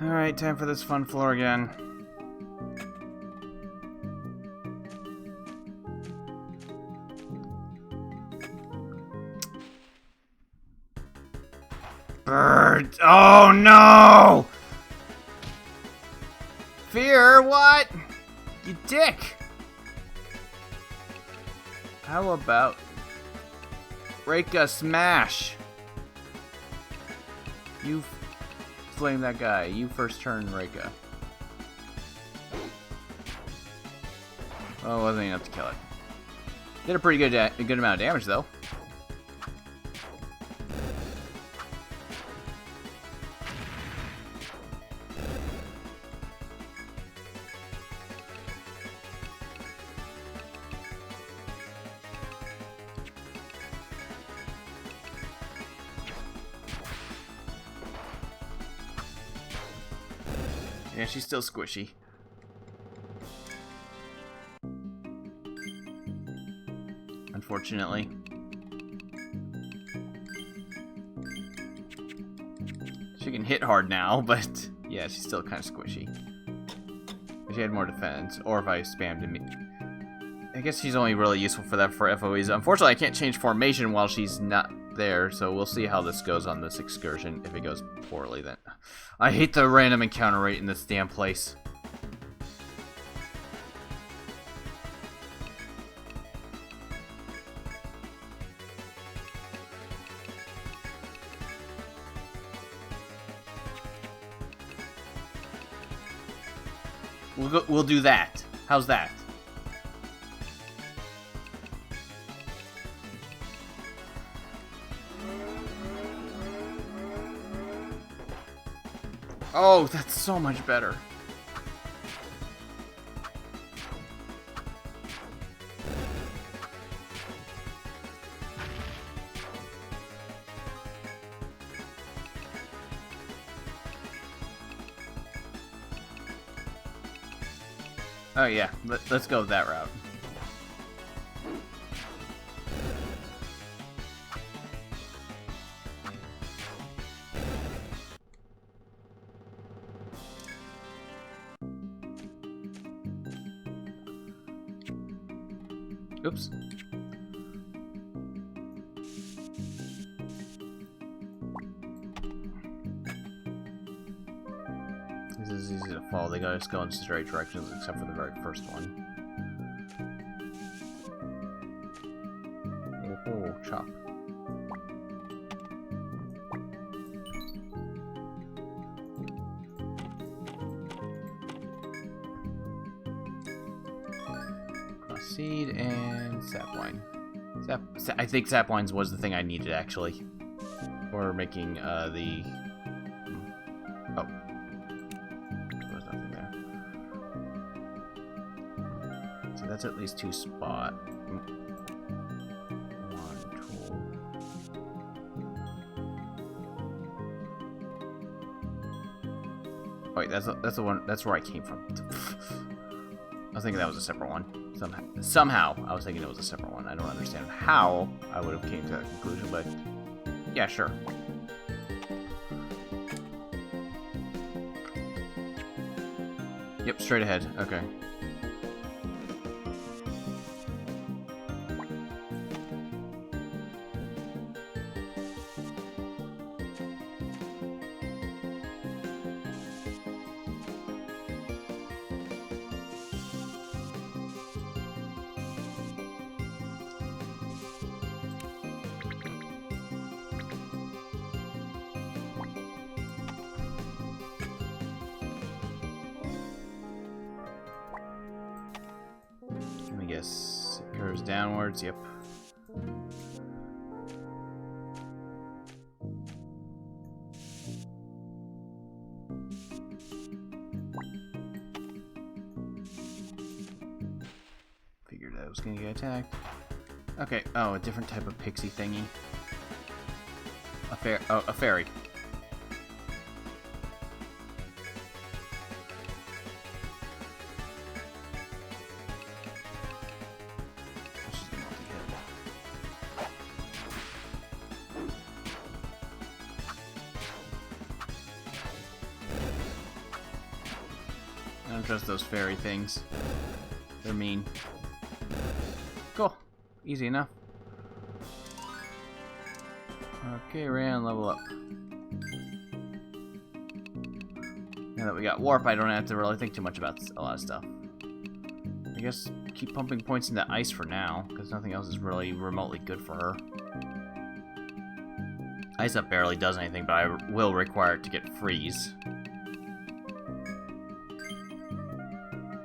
Alright, time for this fun floor again. Bird! Oh no! Fear, what? You dick! How about Reika smash? You flame that guy. You first turn Reika. Oh, wasn't enough to kill it. Did a pretty good amount of damage though. Yeah, she's still squishy. Unfortunately. She can hit hard now, but yeah, she's still kind of squishy. If she had more defense, or if I spammed him. I guess she's only really useful for that for FOEs. Unfortunately, I can't change formation while she's not there, so we'll see how this goes on this excursion. If it goes poorly, then I hate the random encounter rate in this damn place. We'll do that. How's that? Oh, that's so much better. Oh yeah, let's go that route. Oops. This is easy to follow. They gotta just go in straight directions except for the very first one. Oh, chop. Seed and sapwine. I think sapwines was the thing I needed actually, for making the. Oh, there was nothing there. So that's at least 2 spot. One tool. Oh, wait, that's the one. That's where I came from. I was thinking that was a separate one. Somehow, I was thinking it was a separate one. I don't understand how I would have came to that conclusion, but yeah, sure. Yep, straight ahead. Okay. Yes, it curves downwards, yep. Figured I was gonna get attacked. Okay, oh, a different type of pixie thingy. A fairy. don't trust those fairy things. They're mean. Cool. Easy enough. Okay, Ryan, level up. Now that we got warp, I don't have to really think too much about a lot of stuff. I guess keep pumping points into ice for now, because nothing else is really remotely good for her. Ice up barely does anything, but I will require it to get freeze.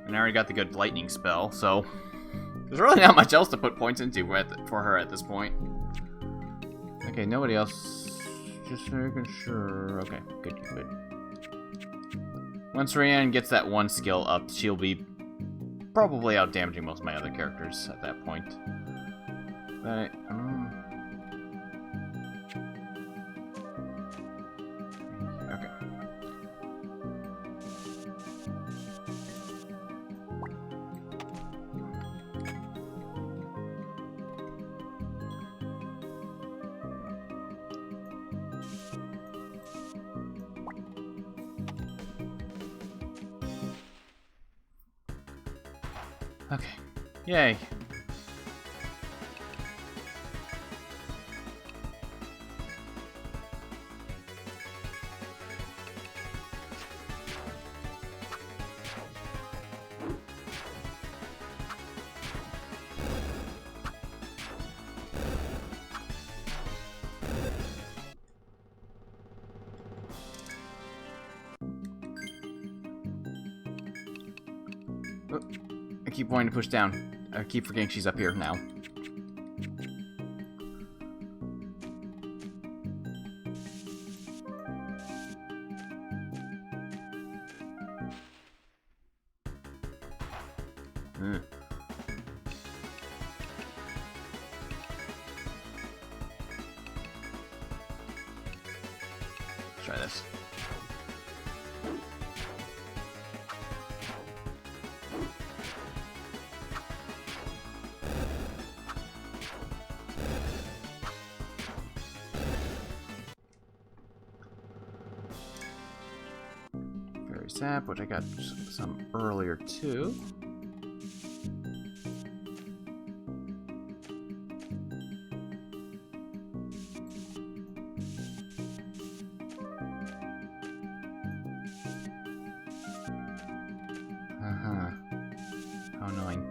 And I already got the good lightning spell, so there's really not much else to put points into for her at this point. Okay, nobody else. Just making sure. Okay, good, good. Once Rhiannon gets that one skill up, she'll be probably out damaging most of my other characters at that point. But, okay. Okay. Yay. I keep wanting to push down. I keep forgetting she's up here now. Let's try this. Sap, which I got some earlier too. How annoying.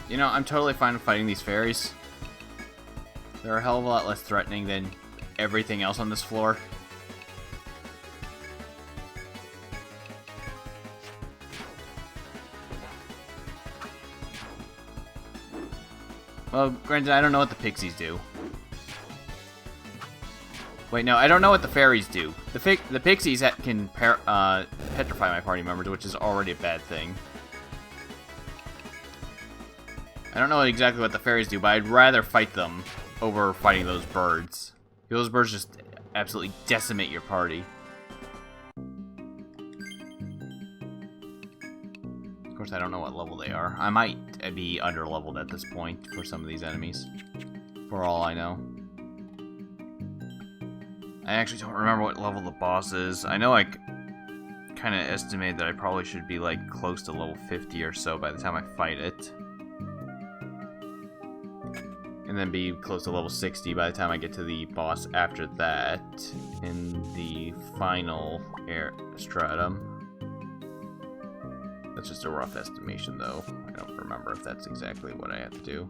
You know, I'm totally fine with fighting these fairies. They're a hell of a lot less threatening than everything else on this floor. Well, granted, I don't know what the pixies do. Wait, no, I don't know what the fairies do. The pixies can petrify my party members, which is already a bad thing. I don't know exactly what the fairies do, but I'd rather fight them over fighting those birds. Those birds just absolutely decimate your party. Of course, I don't know what level they are. I might be under-leveled at this point for some of these enemies, for all I know. I actually don't remember what level the boss is. I know I kind of estimated that I probably should be like close to level 50 or so by the time I fight it. And then be close to level 60 by the time I get to the boss after that in the final air stratum. That's just a rough estimation, though. I don't remember if that's exactly what I have to do.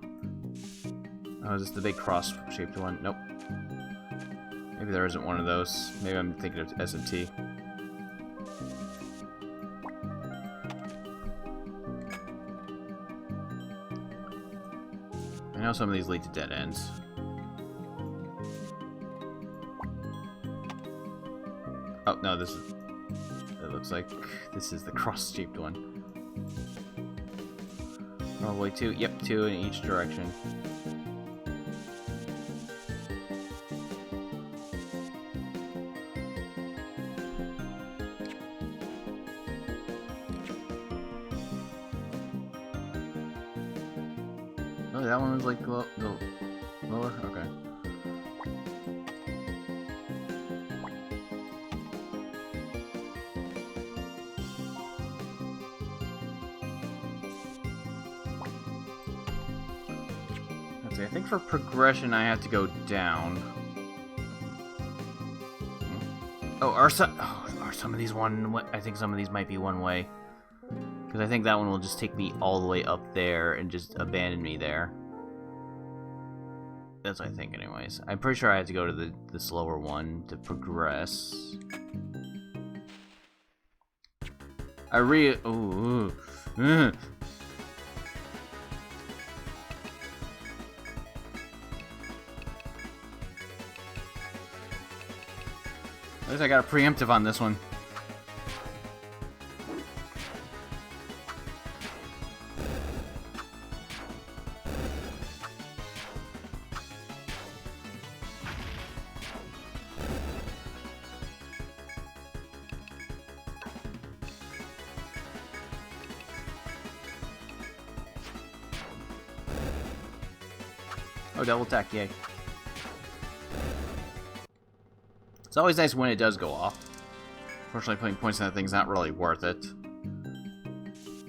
Oh, is this the big cross-shaped one? Nope. Maybe there isn't one of those. Maybe I'm thinking of S&T. I know some of these lead to dead ends. Oh, no, this is... It looks like this is the cross-shaped one. Probably two. Yep, two in each direction. Oh, that one was like the lower? Okay. So I think for progression I have to go down. Oh, are some of these one way? I think some of these might be one way. Because I think that one will just take me all the way up there and just abandon me there. That's what I think anyways. I'm pretty sure I have to go to the slower one to progress. Ooh. At least I got a preemptive on this one. Oh, double attack, yay. It's always nice when it does go off. Unfortunately, putting points in that thing's not really worth it.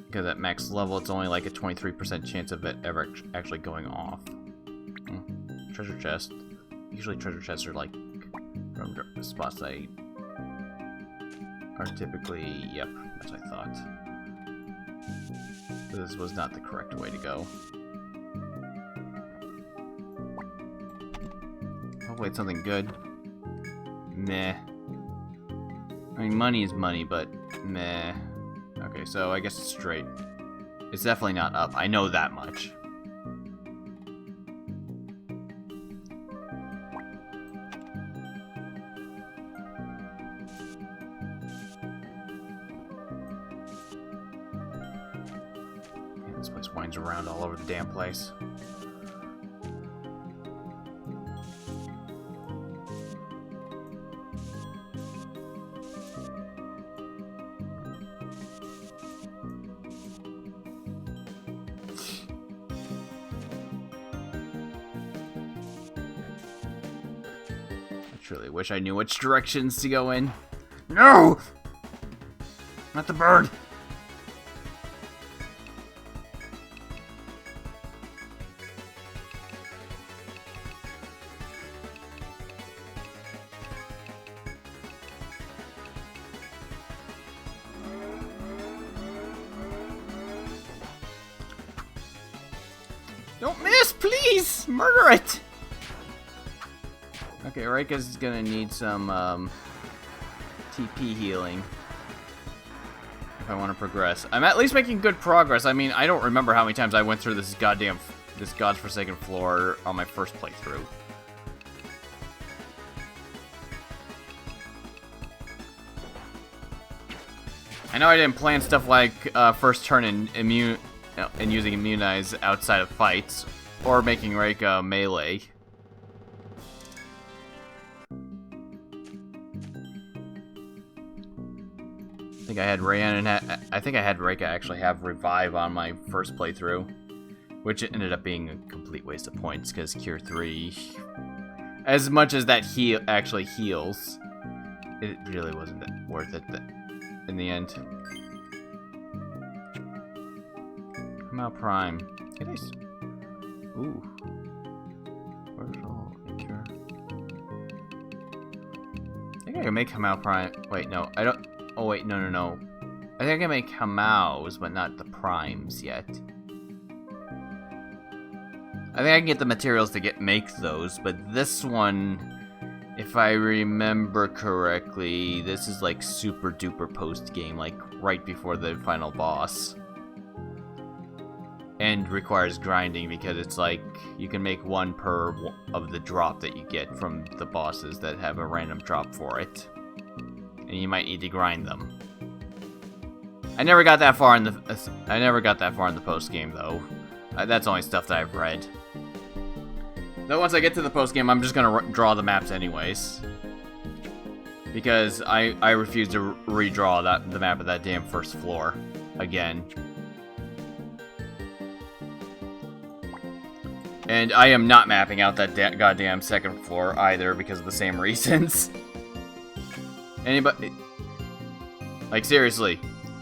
Because at max level, it's only like a 23% chance of it ever actually going off. Treasure chest. Usually treasure chests are like from spots that are typically... Yep, that's what I thought. This was not the correct way to go. Hopefully it's something good. Meh. I mean, money is money, but meh. Okay, so I guess it's straight. It's definitely not up. I know that much. Man, this place winds around all over the damn place. Truly wish I knew which directions to go in. No! Not the bird! Don't miss, please! Murder it! Okay, Reika's gonna need some TP healing if I want to progress. I'm at least making good progress. I mean, I don't remember how many times I went through this godforsaken floor on my first playthrough. I know I didn't plan stuff like first turn and using immunize outside of fights, or making Reika melee. I think I had Rayan and I think I had Reika actually have revive on my first playthrough, which ended up being a complete waste of points because Cure 3, as much as that actually heals, it really wasn't worth it in the end. Kamau Prime. It is. Ooh. Partial injure. I think I can make Kamau Prime. Wait, no, I don't. Oh wait, no. I think I can make Kamaus, but not the primes yet. I think I can get the materials to make those, but this one, if I remember correctly, this is like super duper post game, like right before the final boss. And requires grinding because it's like you can make one per of the drop that you get from the bosses that have a random drop for it. And you might need to grind them. I never got that far in the post game though. That's only stuff that I've read. Though once I get to the post game, I'm just gonna draw the maps anyways, because I refuse to redraw the map of that damn first floor again. And I am not mapping out that goddamn second floor either because of the same reasons. Anybody... Like, seriously.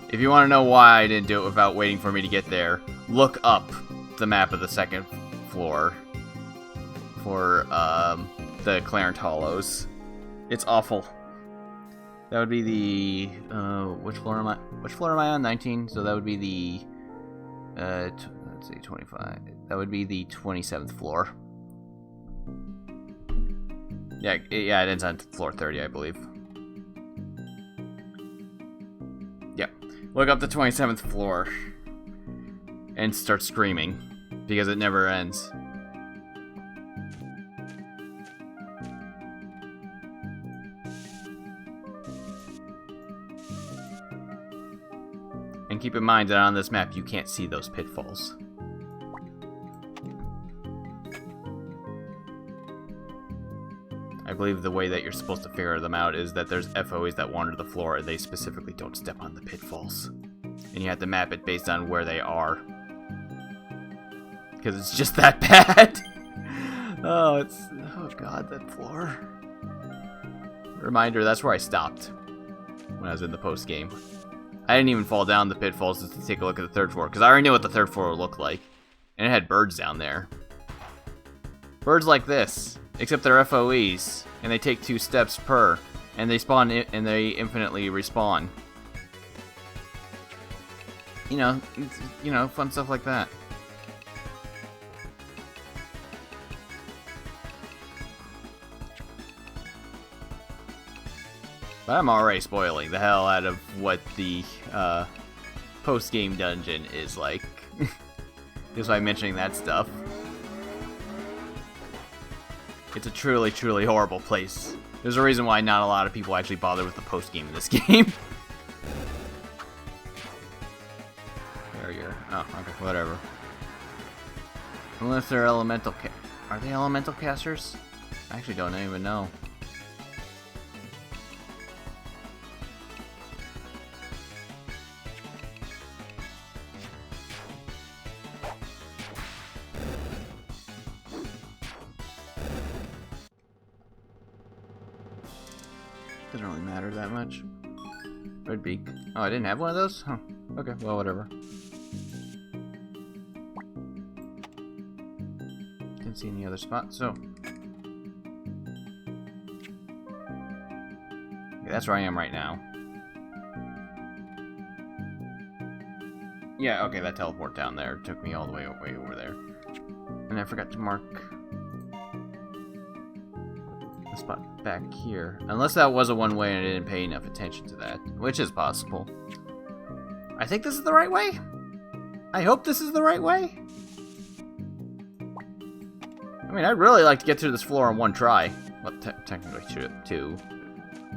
If you want to know why I didn't do it without waiting for me to get there, look up the map of the second floor. for the Clarence Hollows. It's awful. That would be the which floor am I? Which floor am I on? 19. So that would be the let's see, 25. That would be the 27th floor. Yeah, it ends on floor 30, I believe. Yeah, look up the 27th floor and start screaming because it never ends. And keep in mind that on this map you can't see those pitfalls. I believe the way that you're supposed to figure them out is that there's FOEs that wander the floor and they specifically don't step on the pitfalls. And you have to map it based on where they are. Because it's just that bad. Oh god, that floor. Reminder, that's where I stopped when I was in the post game. I didn't even fall down the pitfalls just to take a look at the third floor, because I already knew what the third floor looked like. And it had birds down there. Birds like this, except they're FOEs, and they take 2 steps per, and they spawn and they infinitely respawn. You know, fun stuff like that. But I'm already spoiling the hell out of what the post-game dungeon is like. Just by mentioning that stuff. It's a truly, truly horrible place. There's a reason why not a lot of people actually bother with the post-game in this game. Barrier. Oh, okay, whatever. Unless they're elemental are they elemental casters? I actually don't even know. Doesn't really matter that much. Red beak. Oh, I didn't have one of those? Huh. Okay, well, whatever. Didn't see any other spots, so. Okay, that's where I am right now. Yeah, okay, that teleport down there took me all the way over there. And I forgot to mark the spot back here. Unless that was a one-way and I didn't pay enough attention to that, which is possible. I think this is the right way. I hope this is the right way. I mean, I'd really like to get through this floor in one try. Well, technically two.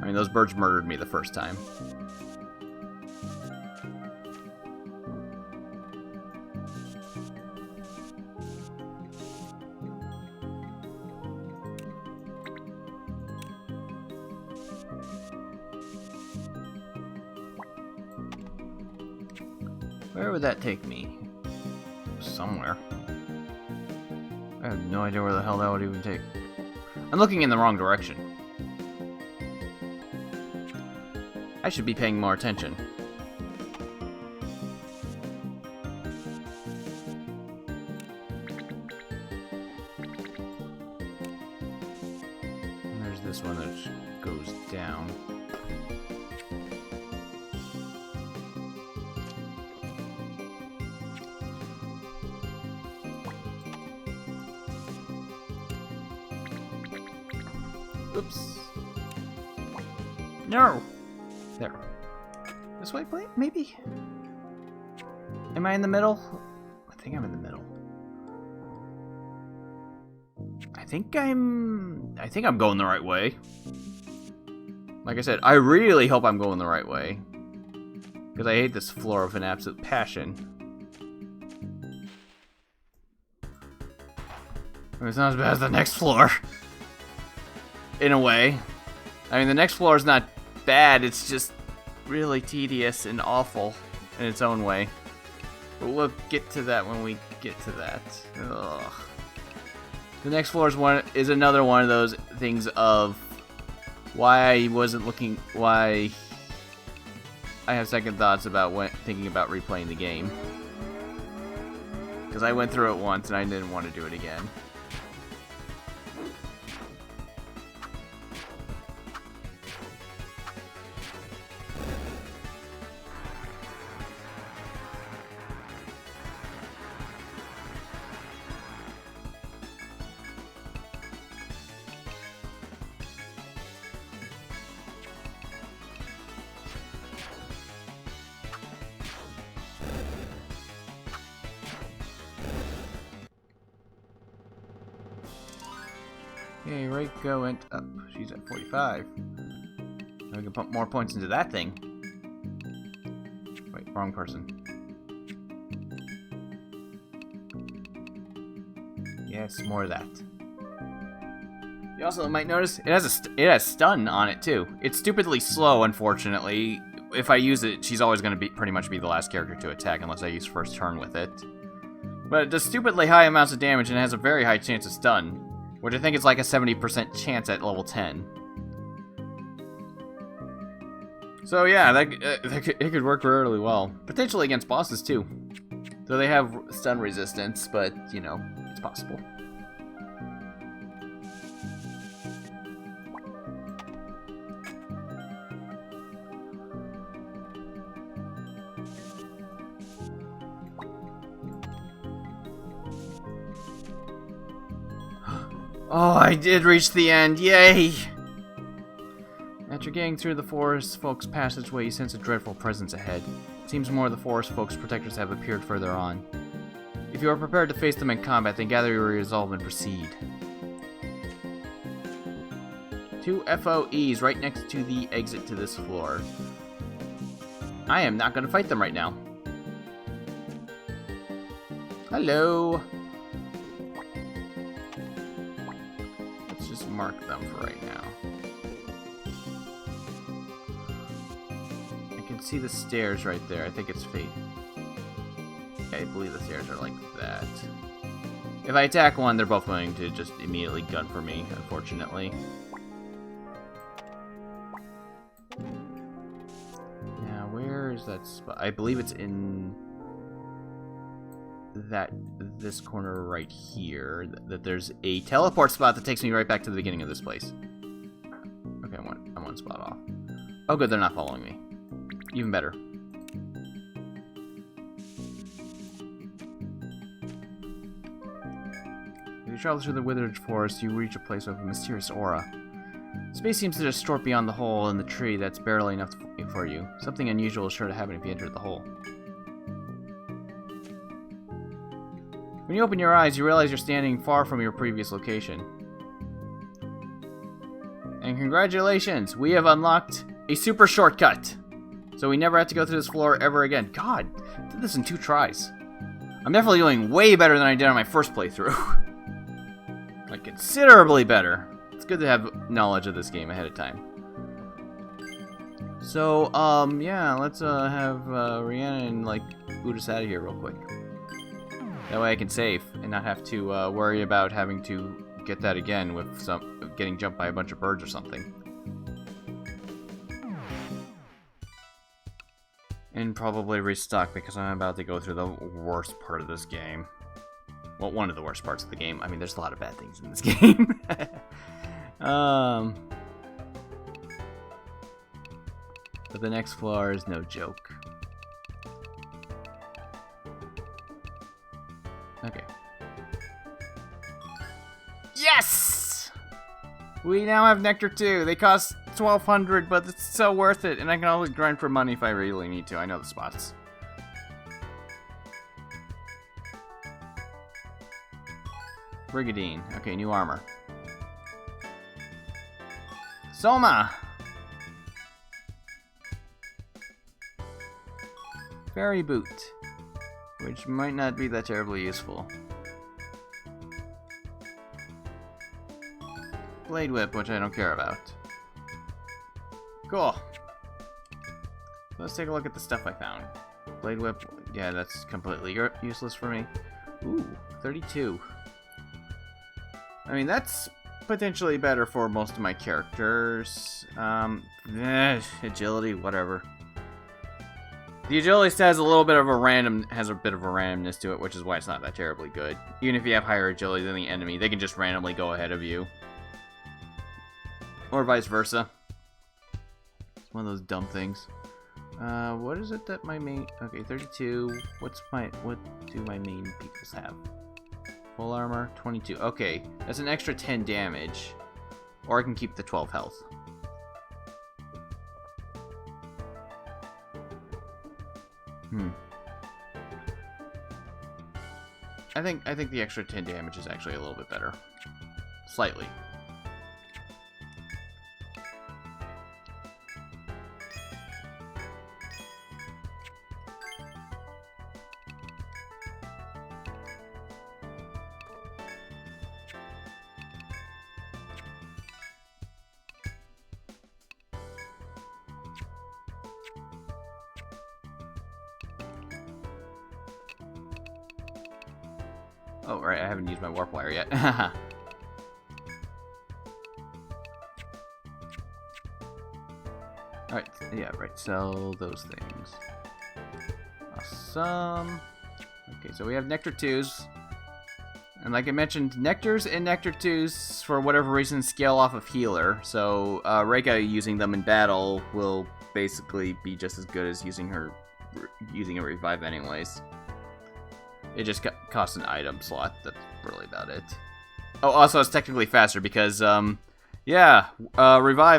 I mean, those birds murdered me the first time. Where would that take me? Somewhere. I have no idea where the hell that would even take. I'm looking in the wrong direction. I should be paying more attention. And there's this one that goes down. Oops. No! There. This way, please? Maybe? Am I in the middle? I think I'm in the middle. I think I'm going the right way. Like I said, I really hope I'm going the right way. Because I hate this floor with an absolute passion. I mean, it's not as bad as the next floor. In a way. I mean, the next floor is not bad, it's just really tedious and awful in its own way. But we'll get to that when we get to that. Ugh. The next floor is another one of those things of why I have second thoughts about thinking about replaying the game. Because I went through it once and I didn't want to do it again. Okay, Reiko went up. She's at 45. Now we can pump more points into that thing. Wait, wrong person. Yes, more of that. You also might notice it has stun on it too. It's stupidly slow, unfortunately. If I use it, she's always going to pretty much be the last character to attack unless I use first turn with it. But it does stupidly high amounts of damage and it has a very high chance of stun, which I think is like a 70% chance at level 10. So yeah, it could work really well. Potentially against bosses too. Though they have stun resistance, but you know, it's possible. Oh, I did reach the end. Yay! After getting through the forest folks' passageway, you sense a dreadful presence ahead. It seems more of the forest folks' protectors have appeared further on. If you are prepared to face them in combat, then gather your resolve and proceed. 2 FOEs right next to the exit to this floor. I am not going to fight them right now. Hello! Mark them for right now. I can see the stairs right there. I think it's fate. I believe the stairs are like that. If I attack one, they're both going to just immediately gun for me, unfortunately. Now, where is that spot? I believe it's in this corner right here, that there's a teleport spot that takes me right back to the beginning of this place. Okay, I'm one spot off. Oh good, they're not following me. Even better. As you travel through the withered forest, you reach a place with a mysterious aura. Space seems to distort beyond the hole in the tree that's barely enough for you. Something unusual is sure to happen if you enter the hole. When you open your eyes, you realize you're standing far from your previous location. And congratulations, we have unlocked a super shortcut! So we never have to go through this floor ever again. God, I did this in 2 tries. I'm definitely doing way better than I did on my first playthrough. Like, considerably better. It's good to have knowledge of this game ahead of time. So, yeah, let's have Rhiannon, like, boot us out of here real quick. That way I can save and not have to worry about having to get that again with getting jumped by a bunch of birds or something. And probably restock because I'm about to go through the worst part of this game. Well, one of the worst parts of the game. I mean, there's a lot of bad things in this game. But the next floor is no joke. Okay. Yes! We now have Nectar 2. They cost 1,200, but it's so worth it, and I can always grind for money if I really need to. I know the spots. Brigadine. Okay, new armor. Soma! Fairy boot. Which might not be that terribly useful. Blade whip, which I don't care about. Cool. Let's take a look at the stuff I found. Blade whip, yeah, that's completely useless for me. Ooh, 32. I mean, that's potentially better for most of my characters. Agility, whatever. The agility stat has a bit of a randomness to it, which is why it's not that terribly good. Even if you have higher agility than the enemy, they can just randomly go ahead of you. Or vice versa. It's one of those dumb things. What is it that my main... Okay, 32. What do my main peoples have? Full armor, 22. Okay, that's an extra 10 damage. Or I can keep the 12 health. I think the extra 10 damage is actually a little bit better. Slightly. Oh, right, I haven't used my warp wire yet. Alright, yeah, right, sell those things. Awesome. Okay, so we have Nectar 2s. And like I mentioned, Nectars and Nectar 2s, for whatever reason, scale off of Healer. So, Reika using them in battle will basically be just as good as using a Revive anyways. It just costs an item slot, that's really about it. Oh, also it's technically faster because, Revive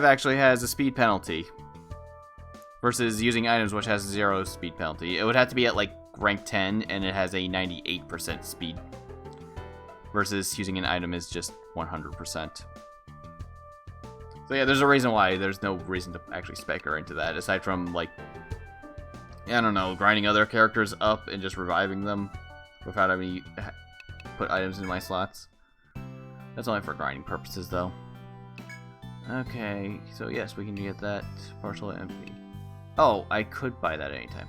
actually has a speed penalty. Versus using items which has 0 speed penalty. It would have to be at like rank 10 and it has a 98% speed. Versus using an item is just 100%. So yeah, there's a reason why. There's no reason to actually spec her into that. Aside from like, I don't know, grinding other characters up and just reviving them. Without having to put items in my slots. That's only for grinding purposes though. Okay, so yes, we can get that partial empty. Oh, I could buy that anytime.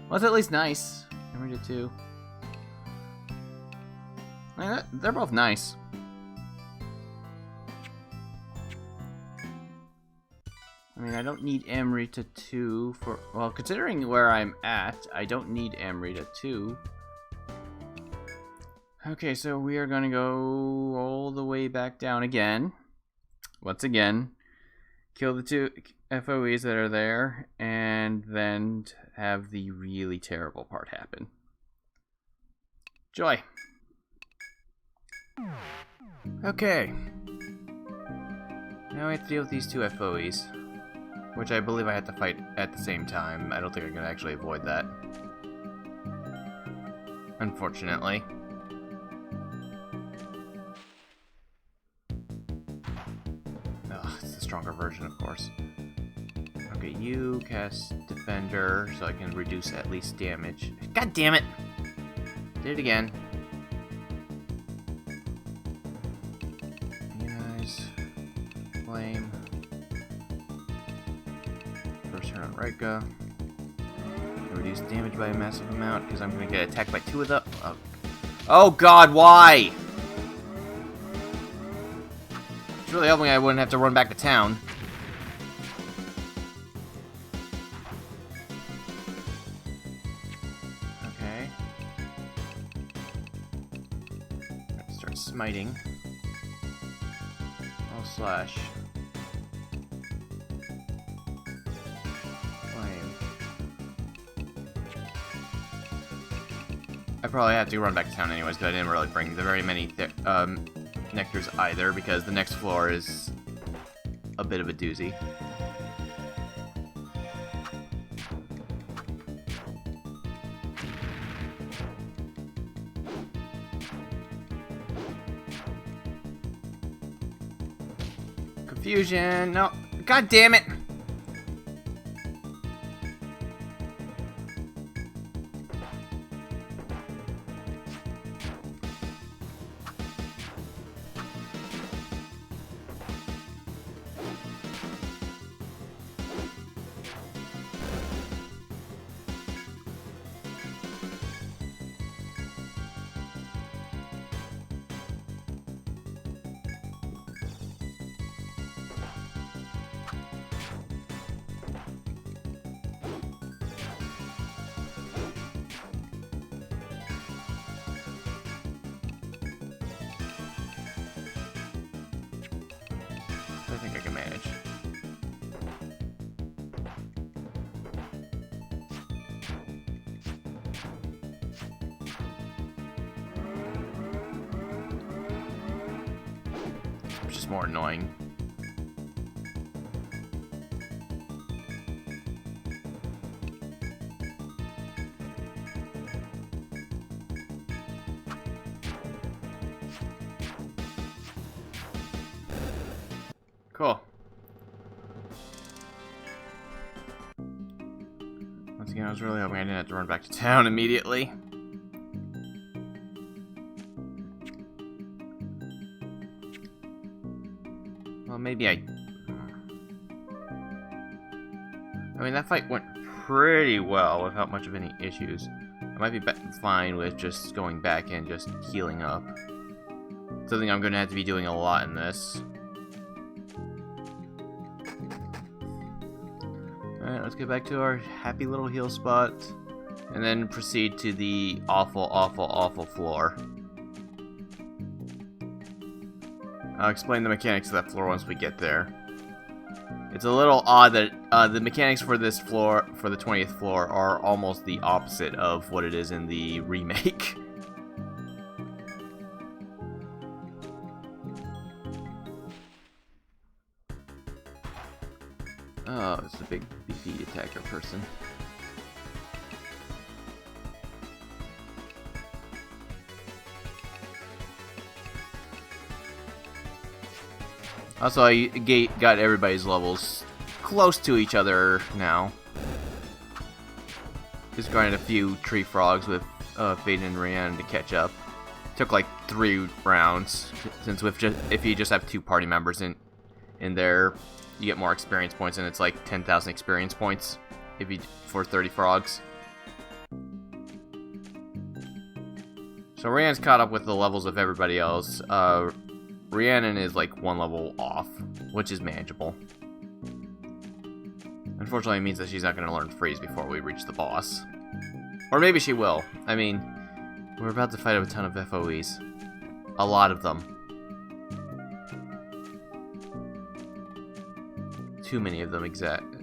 Well, it's at least nice. I read it too. I mean, they're both nice. I mean, I don't need Amrita 2 for... Well, considering where I'm at, I don't need Amrita 2. Okay, so we are going to go all the way back down again. Once again. Kill the 2 FOEs that are there, and then have the really terrible part happen. Joy. Okay. Now I have to deal with these 2 FOEs. Which I believe I have to fight at the same time. I don't think I can actually avoid that. Unfortunately. Ugh, it's the stronger version, of course. Okay, you cast Defender, so I can reduce at least damage. God damn it! Did it again. You guys... Flame. First turn on Reika. Reduce damage by a massive amount, because I'm going to get attacked by 2 of them. Oh god, why? It's really helping I wouldn't have to run back to town. Okay. Let's start smiting. Oh, slash. I probably have to run back to town anyways, because I didn't really bring the very many nectars either, because the next floor is a bit of a doozy. Confusion, no, god damn it! I think I can manage. Which is more annoying. Cool. Once again, I was really hoping I didn't have to run back to town immediately. Well, maybe I mean, that fight went pretty well without much of any issues. I'm might be fine with just going back and just healing up. Something I'm going to have to be doing a lot in this. Alright, let's get back to our happy little heal spot. And then proceed to the awful, awful, awful floor. I'll explain the mechanics of that floor once we get there. It's a little odd that the mechanics for this floor, for the 20th floor, are almost the opposite of what it is in the remake. Oh, it's a big beefy attacker person. Also, I got everybody's levels close to each other now. Just grinded a few tree frogs with Faden and Rhiannon to catch up. Took like 3 rounds, since if you just have 2 party members in there, you get more experience points, and it's like 10,000 experience points for 30 frogs. So Rhiannon's caught up with the levels of everybody else. Rhiannon is like 1 level off, which is manageable. Unfortunately, it means that she's not going to learn freeze before we reach the boss. Or maybe she will. I mean, we're about to fight a ton of FOEs. A lot of them. Too many of them, exact.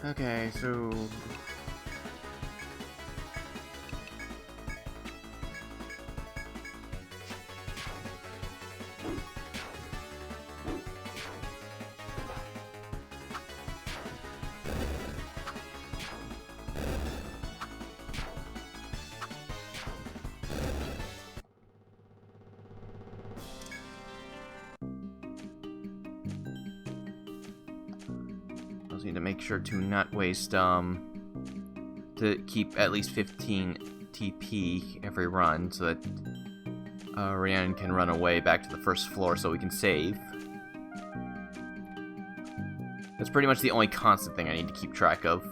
Okay, so... need to make sure to not waste, to keep at least 15 TP every run, so that Rhiannon can run away back to the first floor so we can save. That's pretty much the only constant thing I need to keep track of.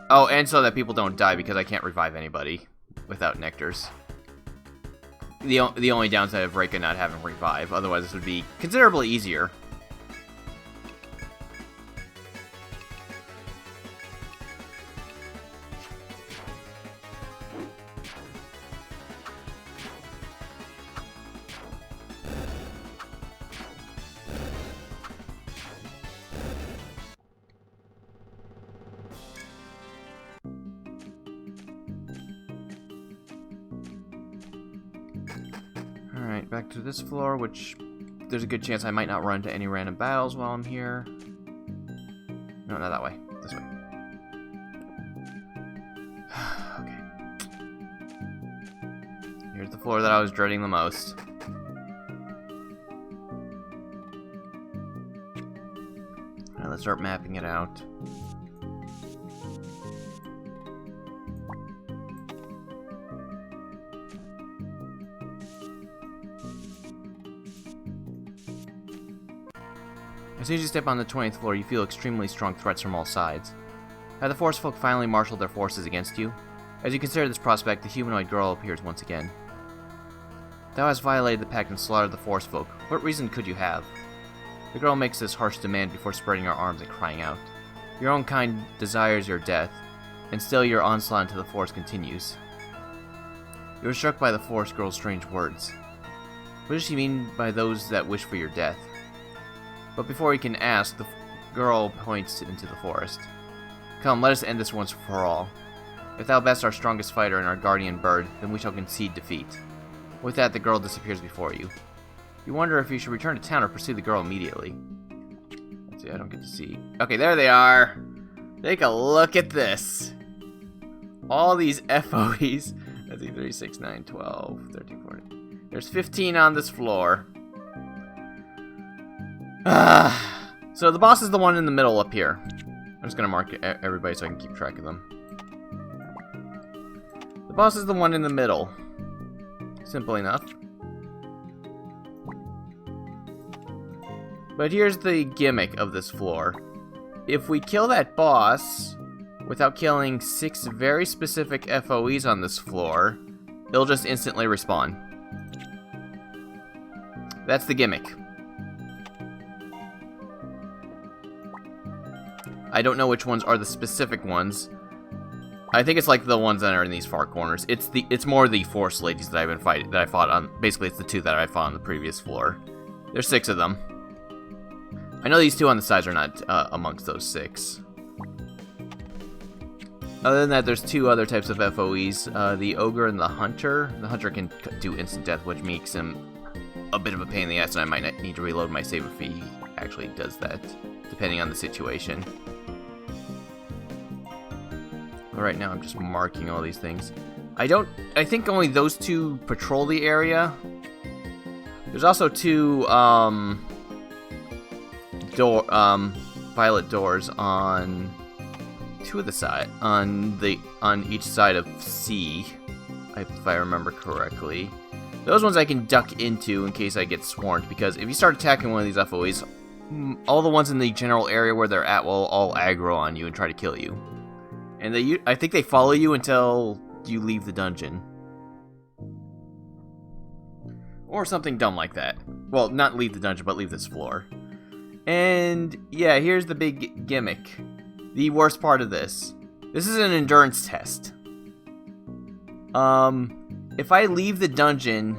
Oh, and so that people don't die, because I can't revive anybody without nectars. The only downside of Reika not having revive, otherwise this would be considerably easier. Alright, back to this floor, which there's a good chance I might not run into any random battles while I'm here. No, not that way. This way. Okay. Here's the floor that I was dreading the most. Alright, let's start mapping it out. As soon as you step on the 20th floor, you feel extremely strong threats from all sides. Have the Forest Folk finally marshaled their forces against you? As you consider this prospect, the humanoid girl appears once again. Thou hast violated the pact and slaughtered the Forest Folk. What reason could you have? The girl makes this harsh demand before spreading her arms and crying out. Your own kind desires your death, and still your onslaught into the forest continues. You are struck by the Forest Girl's strange words. What does she mean by those that wish for your death? But before he can ask, the girl points into the forest. Come, let us end this once for all. If thou best our strongest fighter and our guardian bird, then we shall concede defeat. With that, the girl disappears before you. You wonder if you should return to town or pursue the girl immediately. Let's see, I don't get to see. Okay, there they are. Take a look at this. All these FOEs. Let's see, 3, 6, 9, 12, 13, 14. There's 15 on this floor. So the boss is the one in the middle up here. I'm just gonna mark everybody so I can keep track of them. The boss is the one in the middle. Simple enough. But here's the gimmick of this floor. if we kill that boss without killing 6 very specific FOEs on this floor, it'll just instantly respawn. That's the gimmick. I don't know which ones are the specific ones. I think it's like the ones that are in these far corners. It's more the forest ladies that I've been fighting, that I fought on. Basically, it's the 2 that I fought on the previous floor. There's 6 of them. I know these 2 on the sides are not amongst those 6. Other than that, there's 2 other types of FOEs. The ogre and the hunter. The hunter can do instant death, which makes him a bit of a pain in the ass, and I might need to reload my save if he actually does that, depending on the situation. But right now, I'm just marking all these things. I think only those 2 patrol the area. There's also 2 violet doors on 2 of the side on each side of C, if I remember correctly. Those ones I can duck into in case I get swarmed, because if you start attacking one of these FOEs, all the ones in the general area where they're at will all aggro on you and try to kill you. And I think they follow you until you leave the dungeon. Or something dumb like that. Well, not leave the dungeon, but leave this floor. And yeah, here's the big gimmick. The worst part of this. This is an endurance test. If I leave the dungeon,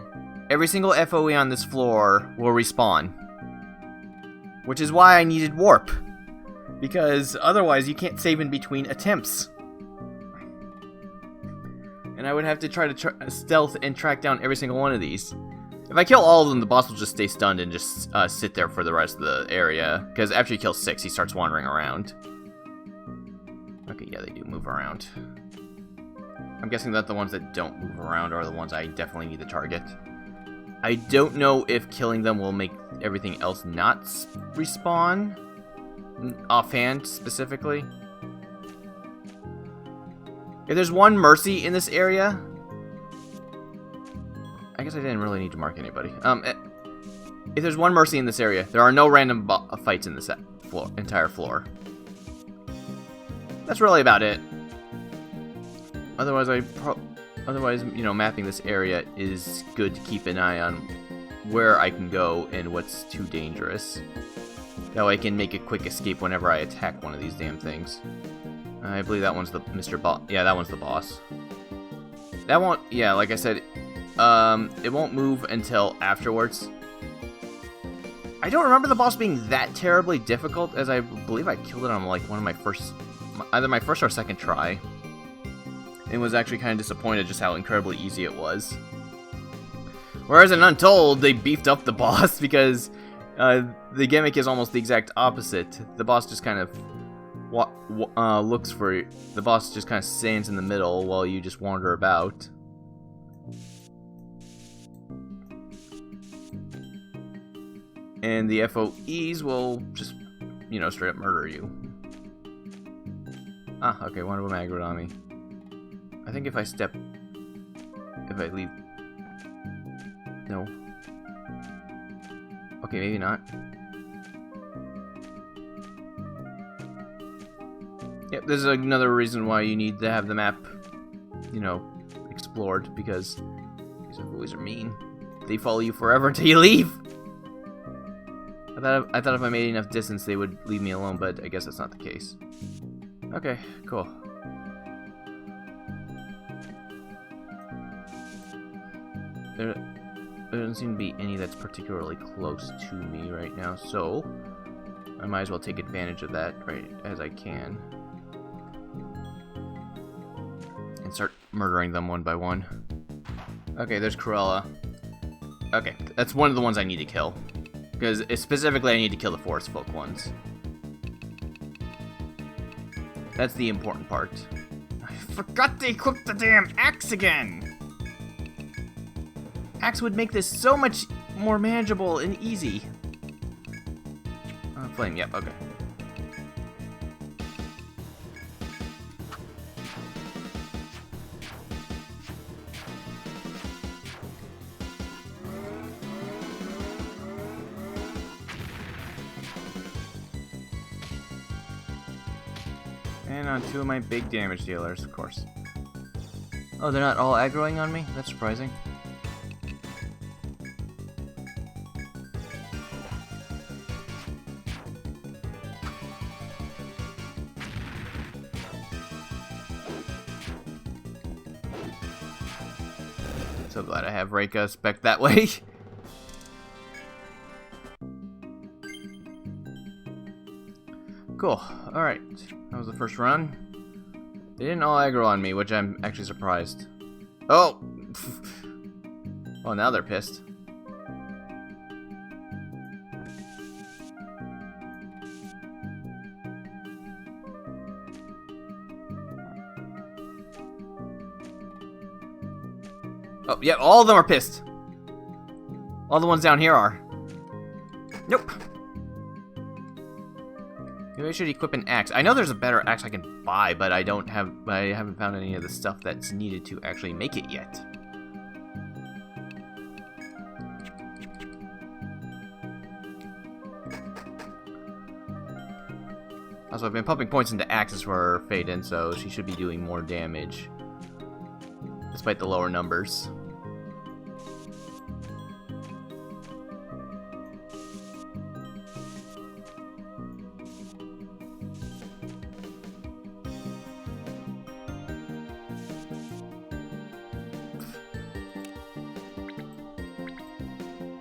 every single FOE on this floor will respawn. Which is why I needed warp. Because otherwise you can't save in between attempts. And I would have to try to stealth and track down every single one of these. If I kill all of them, the boss will just stay stunned and just sit there for the rest of the area. Because after he kills 6, he starts wandering around. Okay, yeah, they do move around. I'm guessing that the ones that don't move around are the ones I definitely need to target. I don't know if killing them will make everything else not respawn. Offhand, specifically. If there's one mercy in this area... I guess I didn't really need to mark anybody. If there's one mercy in this area, there are no random fights in this entire floor. That's really about it. Otherwise, you know, mapping this area is good to keep an eye on where I can go and what's too dangerous. That way I can make a quick escape whenever I attack one of these damn things. I believe that one's the Mr. Boss. Yeah, that one's the boss. That won't, yeah, like I said, it won't move until afterwards. I don't remember the boss being that terribly difficult, as I believe I killed it on like one of my first, either my first or second try. And was actually kind of disappointed just how incredibly easy it was. Whereas in Untold, they beefed up the boss because the gimmick is almost the exact opposite. The boss just kind of looks for you. The boss just kind of stands in the middle while you just wander about. And the FOEs will just, you know, straight up murder you. Ah, okay, one of them aggroed on me. I think if I leave... No. Okay, maybe not. Yep, this is another reason why you need to have the map, you know, explored, because these FOEs are mean. They follow you forever until you leave! I thought if I made enough distance they would leave me alone, but I guess that's not the case. Okay, cool. There doesn't seem to be any that's particularly close to me right now, so I might as well take advantage of that right as I can. And start murdering them one by one. Okay, there's Cruella. Okay, that's one of the ones I need to kill. Because specifically I need to kill the forest folk ones. That's the important part. I forgot to equip the damn axe again! Axe would make this so much more manageable and easy. Flame, yep, okay. And on 2 of my big damage dealers, of course. Oh, they're not all aggroing on me? That's surprising. So glad I have Reika spec that way. Cool. Alright. That was the first run. They didn't all aggro on me, which I'm actually surprised. Oh! Well, now they're pissed. Oh, yeah, all of them are pissed. All the ones down here are. Nope. Maybe I should equip an axe. I know there's a better axe I can buy, but I haven't found any of the stuff that's needed to actually make it yet. Also, I've been pumping points into axes for Faden, so she should be doing more damage. Despite the lower numbers.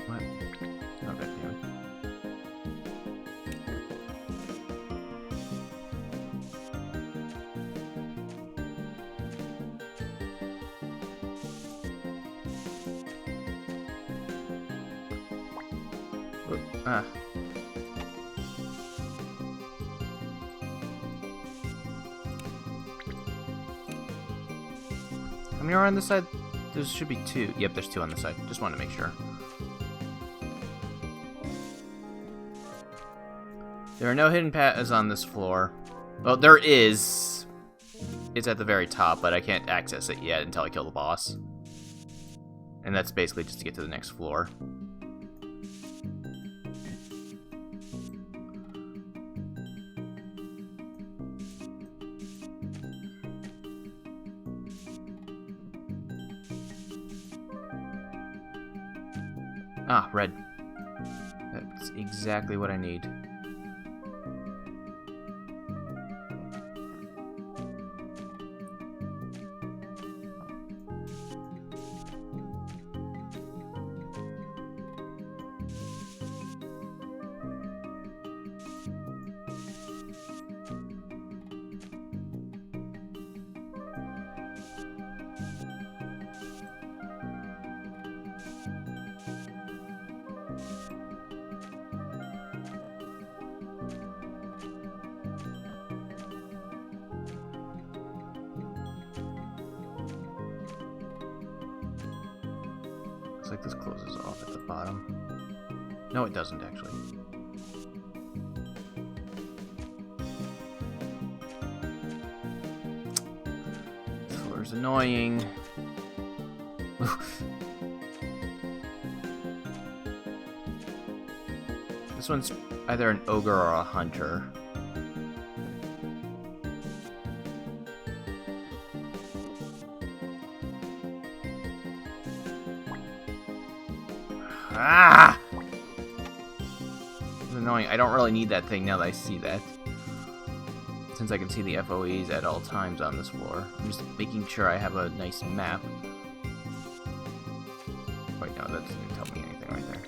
What? Oh, god damn it. Ah. How many are on this side? There should be 2. Yep, there's 2 on this side. Just wanted to make sure. There are no hidden paths on this floor. Well, there is. It's at the very top, but I can't access it yet until I kill the boss. And that's basically just to get to the next floor. Ah, red. That's exactly what I need. Looks like this closes off at the bottom. No, it doesn't, actually. This floor is annoying. This one's either an ogre or a hunter. Ah! It's annoying. I don't really need that thing now that I see that. Since I can see the FOEs at all times on this floor. I'm just making sure I have a nice map. Wait, no, that doesn't even tell me anything right there.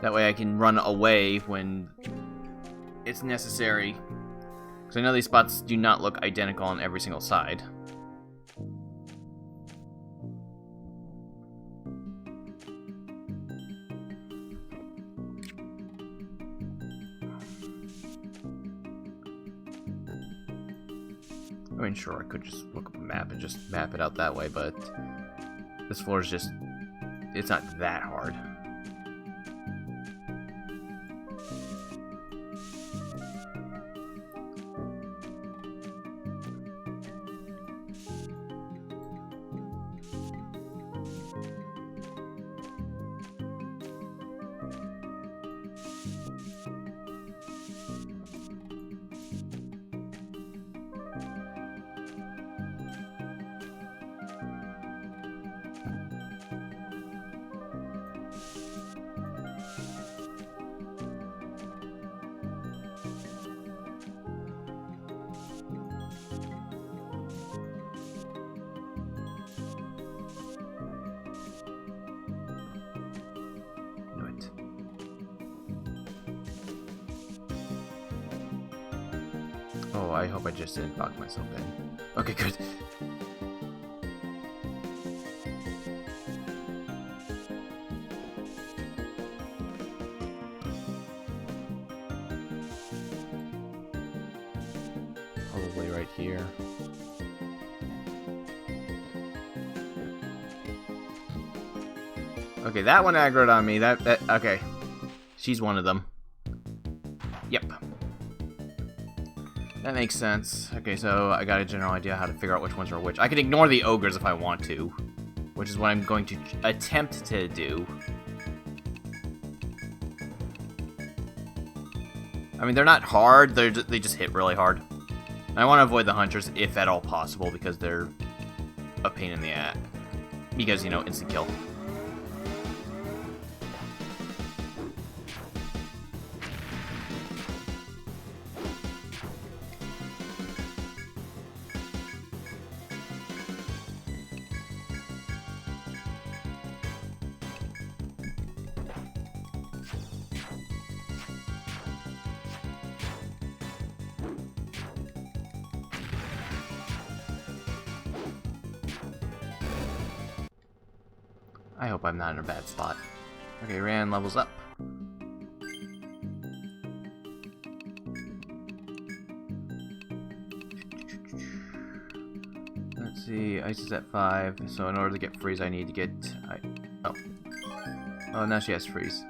That way I can run away when it's necessary. Because I know these spots do not look identical on every single side. I mean, sure, I could just look up a map and just map it out that way, but this floor is just, it's not that hard. Oh, I hope I just didn't lock myself in. Okay, good. Probably right here. Okay, that one aggroed on me. Okay. She's one of them. Yep. That makes sense. Okay, so I got a general idea how to figure out which ones are which. I can ignore the ogres if I want to, which is what I'm going to attempt to do. I mean, they're not hard. They just hit really hard. I want to avoid the hunters if at all possible because they're a pain in the ass. Because, you know, instant kill. I hope I'm not in a bad spot. Okay, Rand levels up. Let's see, Ice is at 5, so in order to get freeze I need to get... Oh, now she has freeze.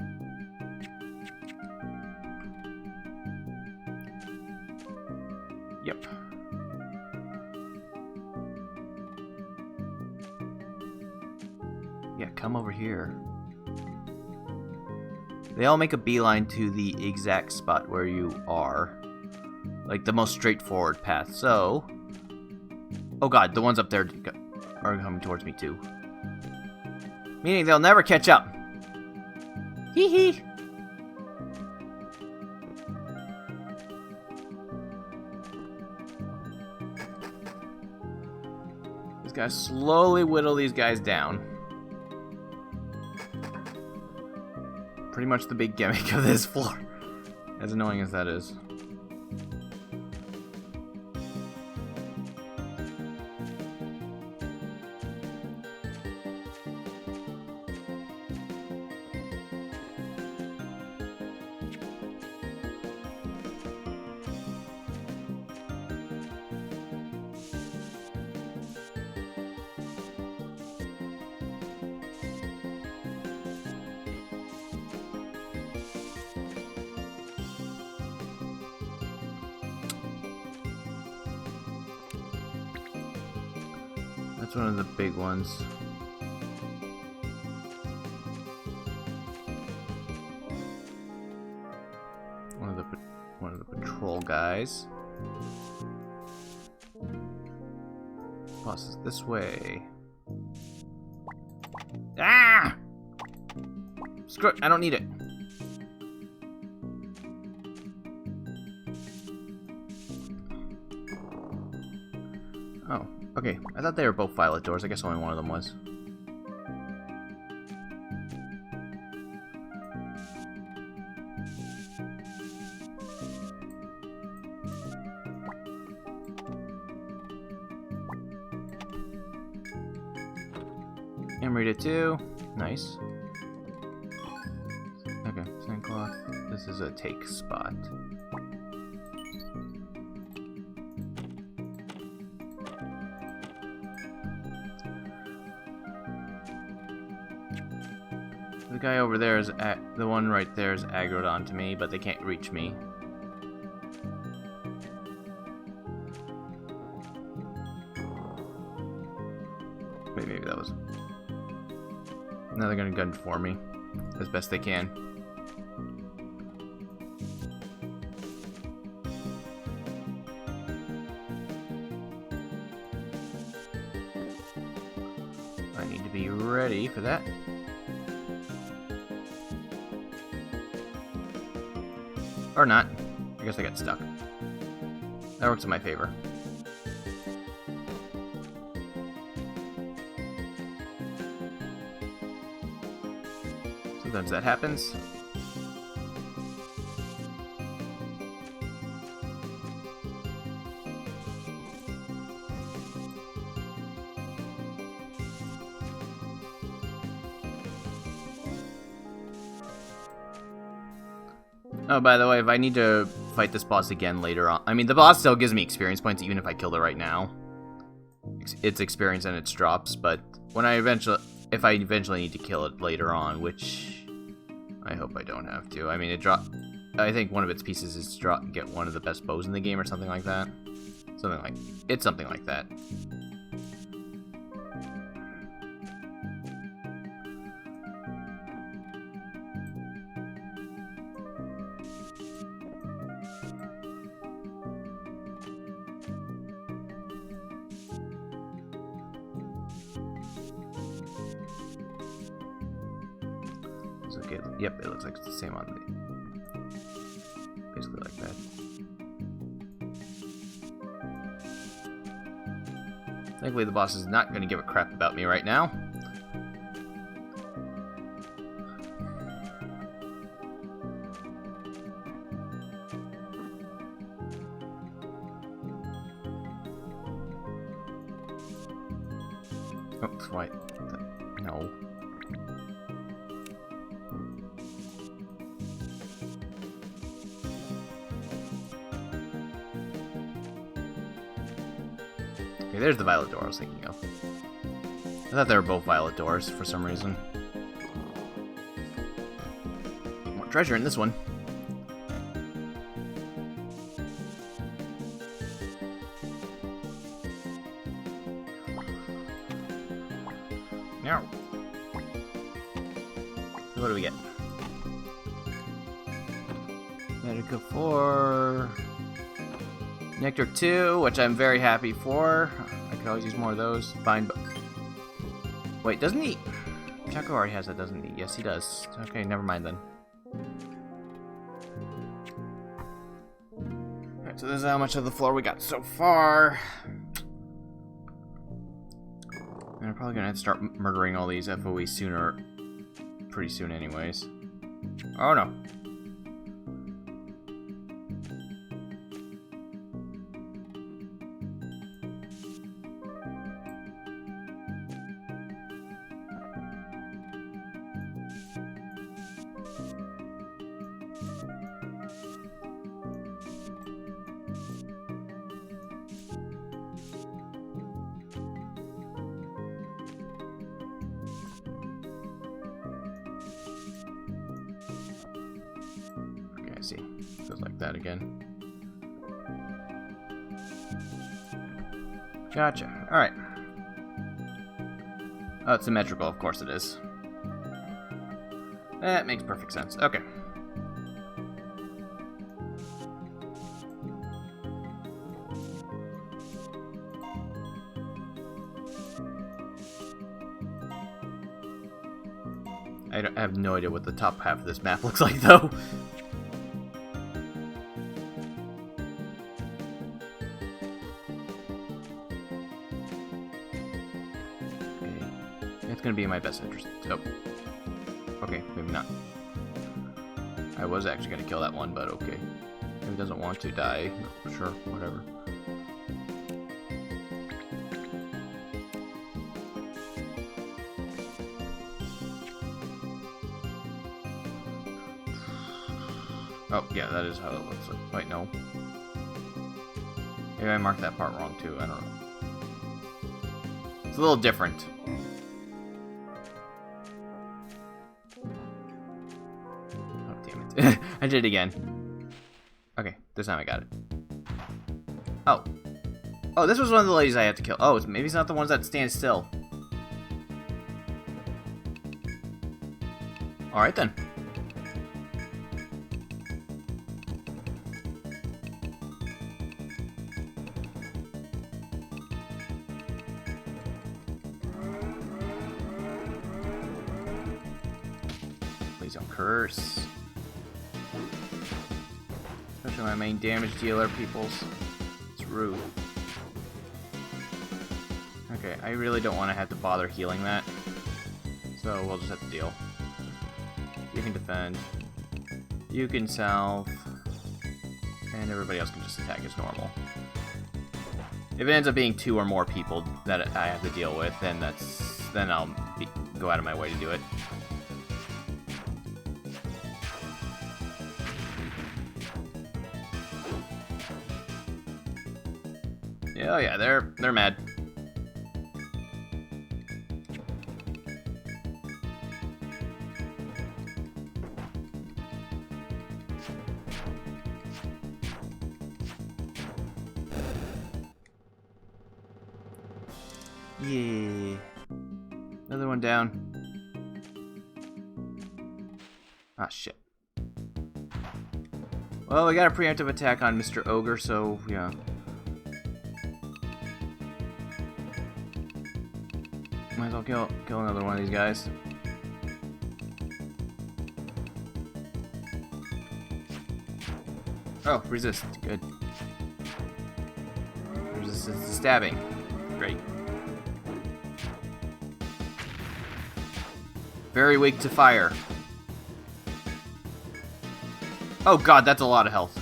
Yep. Yeah, come over here. They all make a beeline to the exact spot where you are. Like, the most straightforward path. So... Oh god, the ones up there are coming towards me too. Meaning they'll never catch up. Hee hee! Just gotta slowly whittle these guys down. Pretty much the big gimmick of this floor. As annoying as that is. That's one of the big ones. One of the patrol guys. Boss is this way. Ah! Screw it, I don't need it. Oh, okay. I thought they were both violet doors. I guess only one of them was. Emerita 2. Nice. Okay, sandcloth. This is a take spot. The guy over there is the one right there is aggroed onto me, but they can't reach me. Wait, maybe that was. Now they're gonna gun for me as best they can. I need to be ready for that. Or not. I guess I got stuck. That works in my favor. Sometimes that happens. Oh, by the way, if I need to fight this boss again later on... I mean, the boss still gives me experience points even if I killed it right now. It's experience and its drops, but when if I eventually need to kill it later on, which I hope I don't have to. I mean, I think one of its pieces is to get one of the best bows in the game or something like that. It's something like that. Okay, yep, it looks like it's the same on the... Basically like that. Thankfully, the boss is not going to give a crap about me right now. Oops, why? No. Okay, there's the violet door I was thinking of. I thought they were both violet doors for some reason. More treasure in this one. Now, so what do we get? Medica 4. Nectar 2, which I'm very happy for. I could always use more of those. Fine, but... Wait, doesn't he... Chaco already has that, doesn't he? Yes, he does. Okay, never mind then. Alright, so this is how much of the floor we got so far. And I'm probably gonna have to start murdering all these FOEs sooner. Pretty soon anyways. Oh no. See, goes like that again. Gotcha. Alright. Oh, it's symmetrical, of course it is. That makes perfect sense. Okay. I have no idea what the top half of this map looks like, though. It's gonna be in my best interest. Oh. Okay, maybe not. I was actually gonna kill that one, but okay. If he doesn't want to die, sure, whatever. Oh, yeah, that is how it looks like. Wait, no. Maybe I marked that part wrong, too. I don't know. It's a little different. I did it again. Okay, this time I got it. Oh. Oh, this was one of the ladies I had to kill. Oh, maybe it's not the ones that stand still. Alright then. Please don't curse. Especially my main damage dealer, peoples. It's rude. Okay, I really don't want to have to bother healing that. So we'll just have to deal. You can defend. You can salve. And everybody else can just attack as normal. If it ends up being 2 or more people that I have to deal with, then I'll go out of my way to do it. Oh yeah, they're mad. Yeah. Another one down. Ah, shit. Well, we got a preemptive attack on Mr. Ogre, so, yeah. Might as well kill another one of these guys. Oh, resist. Good. Resistance to stabbing. Great. Very weak to fire. Oh god, that's a lot of health.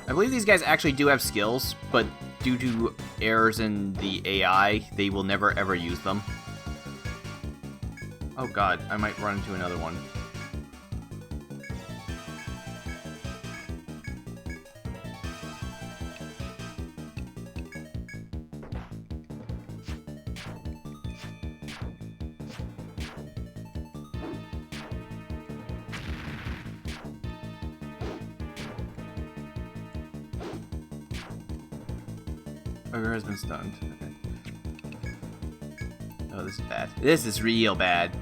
I believe these guys actually do have skills, but due to errors in the AI, they will never ever use them. Oh god, I might run into another one. Ogre has been stunned. Okay. Oh, this is bad. This is real bad.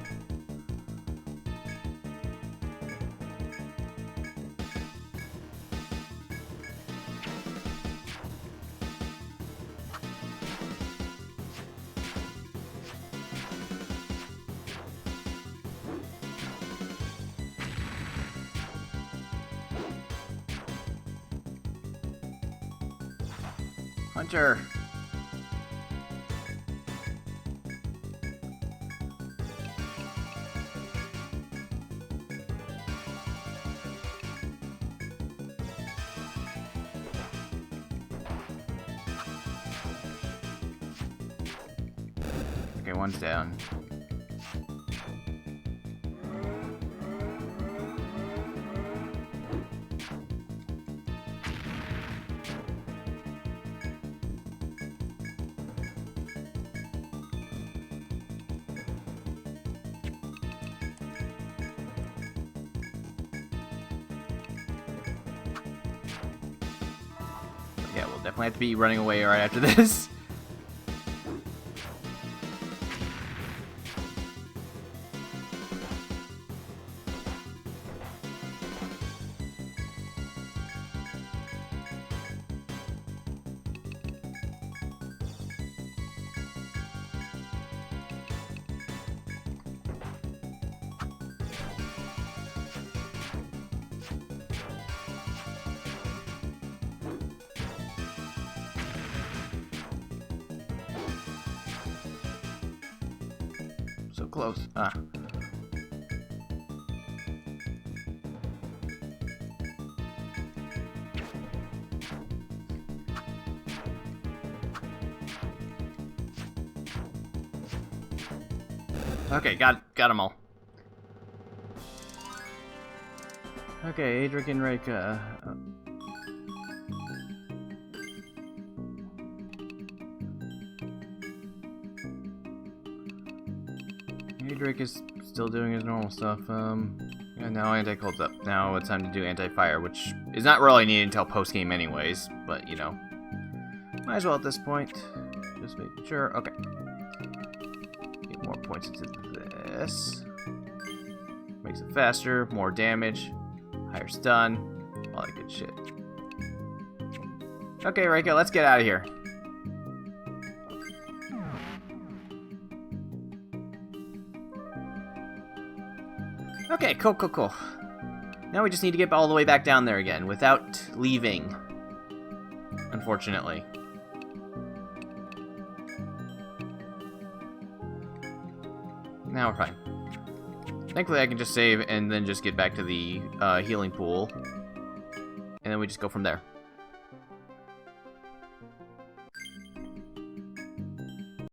Hunter. Okay, one's down. Yeah, we'll definitely have to be running away right after this. So close. Ah. Okay, got them all. Okay, Adric and Reka. Adric is still doing his normal stuff. And now anti-cold's up. Now it's time to do anti-fire, which is not really needed until post-game anyways, but, you know. Might as well at this point. Just making sure. Okay. Get more points into this. Makes it faster, more damage, higher stun, all that good shit. Okay, Reiko, let's get out of here. Okay, cool. Now we just need to get all the way back down there again without leaving. Unfortunately. Now we're fine. Thankfully I can just save and then just get back to the healing pool. And then we just go from there.